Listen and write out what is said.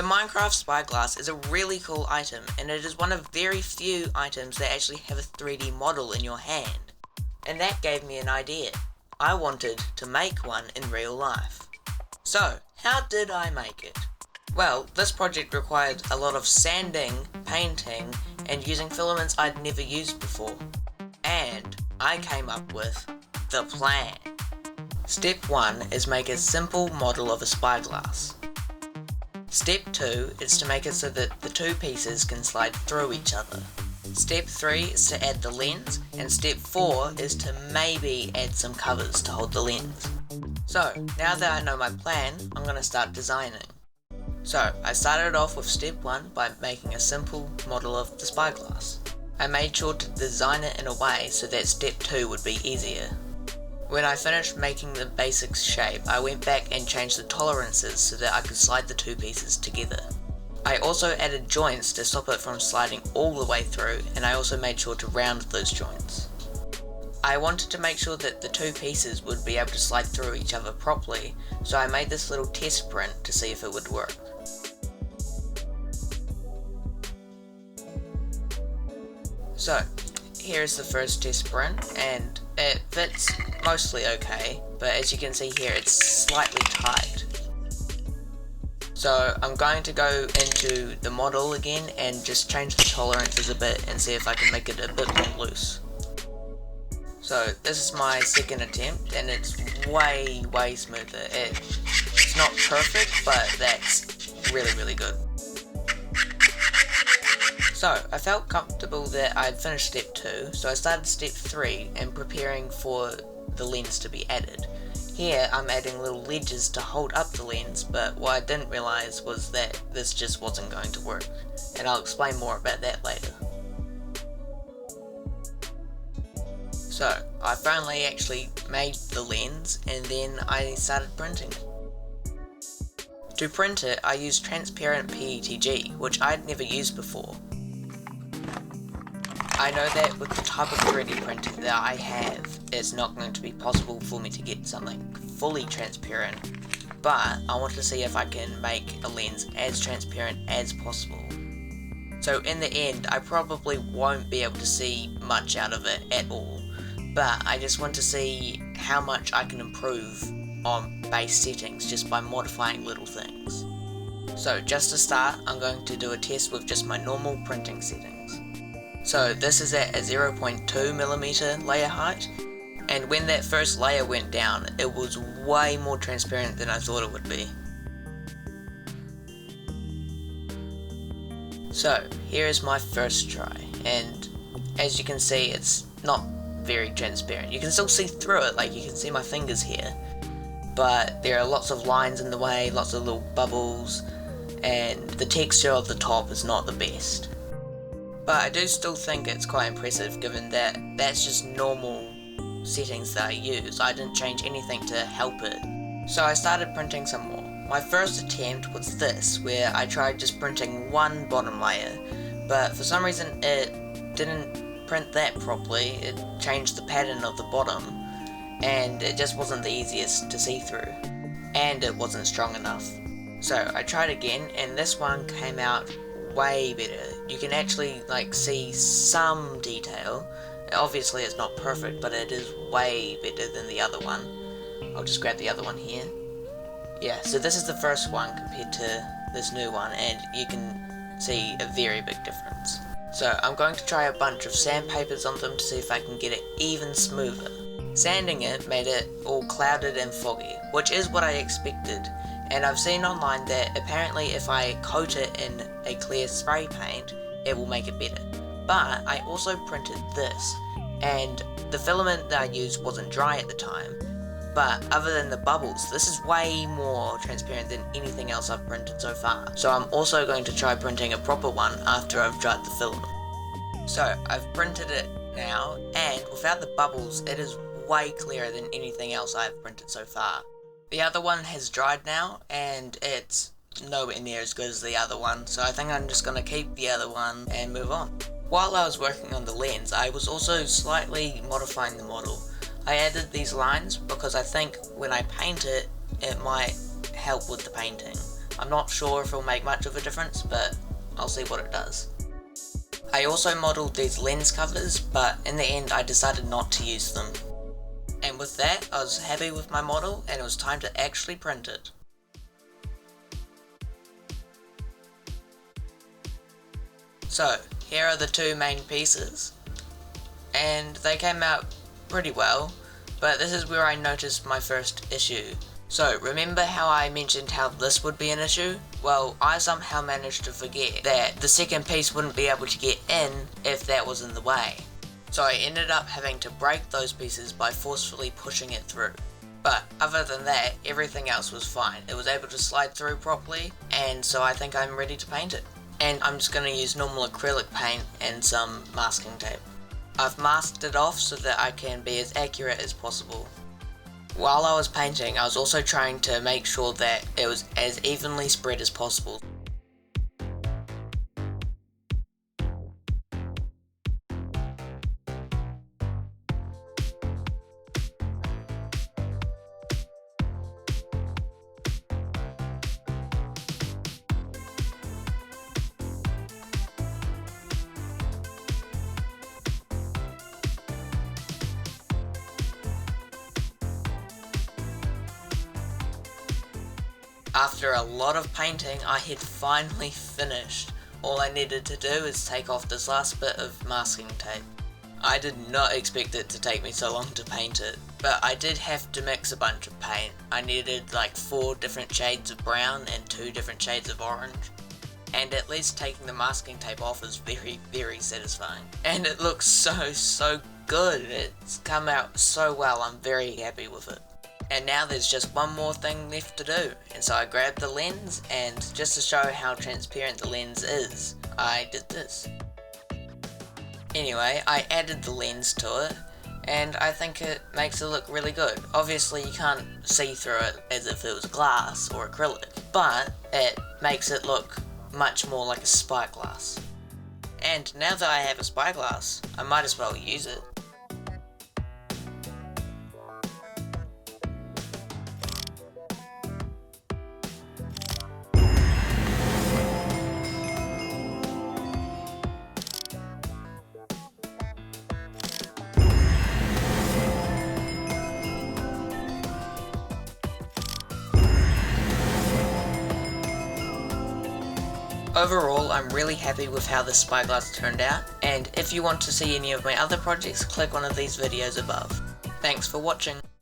The Minecraft Spyglass is a really cool item, and it is one of very few items that actually have a 3D model in your hand. And that gave me an idea. I wanted to make one in real life. So, how did I make it? Well, this project required a lot of sanding, painting, and using filaments I'd never used before. And I came up with the plan. Step 1 is make a simple model of a spyglass. Step 2 is to make it so that the two pieces can slide through each other. Step 3 is to add the lens, and step 4 is to maybe add some covers to hold the lens. So, now that I know my plan, I'm going to start designing. So, I started off with step 1 by making a simple model of the spyglass. I made sure to design it in a way so that step 2 would be easier. When I finished making the basic shape, I went back and changed the tolerances so that I could slide the two pieces together. I also added joints to stop it from sliding all the way through, and I also made sure to round those joints. I wanted to make sure that the two pieces would be able to slide through each other properly, so I made this little test print to see if it would work. So, here's the first test print, and it fits mostly okay, but as you can see here it's slightly tight. So I'm going to go into the model again and just change the tolerances a bit and see if I can make it a bit more loose. So this is my second attempt and it's way smoother. It's not perfect, but that's really good. So, I felt comfortable that I'd finished step 2, so I started step 3 and preparing for the lens to be added. Here I'm adding little ledges to hold up the lens, but what I didn't realise was that this just wasn't going to work, and I'll explain more about that later. So, I finally actually made the lens and then I started printing it. To print it, I used transparent PETG, which I'd never used before. I know that with the type of 3D printing that I have, it's not going to be possible for me to get something fully transparent, but I want to see if I can make a lens as transparent as possible. So in the end, I probably won't be able to see much out of it at all, but I just want to see how much I can improve on base settings just by modifying little things. So just to start, I'm going to do a test with just my normal printing settings. So this is at a 0.2mm layer height, and when that first layer went down, it was way more transparent than I thought it would be. So here is my first try, and as you can see it's not very transparent. You can still see through it, like you can see my fingers here, but there are lots of lines in the way, lots of little bubbles, and the texture of the top is not the best. But I do still think it's quite impressive given that that's just normal settings that I use. I didn't change anything to help it. So I started printing some more. My first attempt was this, where I tried just printing one bottom layer, but for some reason it didn't print that properly. It changed the pattern of the bottom, and it just wasn't the easiest to see through. And it wasn't strong enough. So I tried again, and this one came out way better. You can actually see some detail. Obviously it's not perfect, but it is way better than the other one. I'll just grab the other one here. Yeah, so this is the first one compared to this new one, and you can see a very big difference. So I'm going to try a bunch of sandpapers on them to see if I can get it even smoother. Sanding it made it all clouded and foggy, which is what I expected. And I've seen online that apparently if I coat it in a clear spray paint, it will make it better. But I also printed this, and the filament that I used wasn't dry at the time, but other than the bubbles, this is way more transparent than anything else I've printed so far. So I'm also going to try printing a proper one after I've dried the filament. So I've printed it now, and without the bubbles, it is way clearer than anything else I've printed so far. The other one has dried now, and it's nowhere near as good as the other one, so I think I'm just going to keep the other one and move on. While I was working on the lens, I was also slightly modifying the model. I added these lines because I think when I paint it, it might help with the painting. I'm not sure if it'll make much of a difference, but I'll see what it does. I also modelled these lens covers, but in the end I decided not to use them. And with that, I was happy with my model and it was time to actually print it. So, here are the two main pieces, and they came out pretty well, but this is where I noticed my first issue. So, remember how I mentioned how this would be an issue? Well, I somehow managed to forget that the second piece wouldn't be able to get in if that was in the way. So I ended up having to break those pieces by forcefully pushing it through. But other than that, everything else was fine. It was able to slide through properly, and so I think I'm ready to paint it. And I'm just going to use normal acrylic paint and some masking tape. I've masked it off so that I can be as accurate as possible. While I was painting, I was also trying to make sure that it was as evenly spread as possible. After a lot of painting, I had finally finished. All I needed to do is take off this last bit of masking tape. I did not expect it to take me so long to paint it, but I did have to mix a bunch of paint. I needed like 4 different shades of brown and 2 different shades of orange. And at least taking the masking tape off is very satisfying. And it looks so good. It's come out so well, I'm very happy with it. And now there's just one more thing left to do, and so I grabbed the lens, and just to show how transparent the lens is, I did this. Anyway, I added the lens to it, and I think it makes it look really good. Obviously you can't see through it as if it was glass or acrylic, but it makes it look much more like a spyglass. And now that I have a spyglass, I might as well use it. Overall, I'm really happy with how this spyglass turned out, and if you want to see any of my other projects, click one of these videos above. Thanks for watching.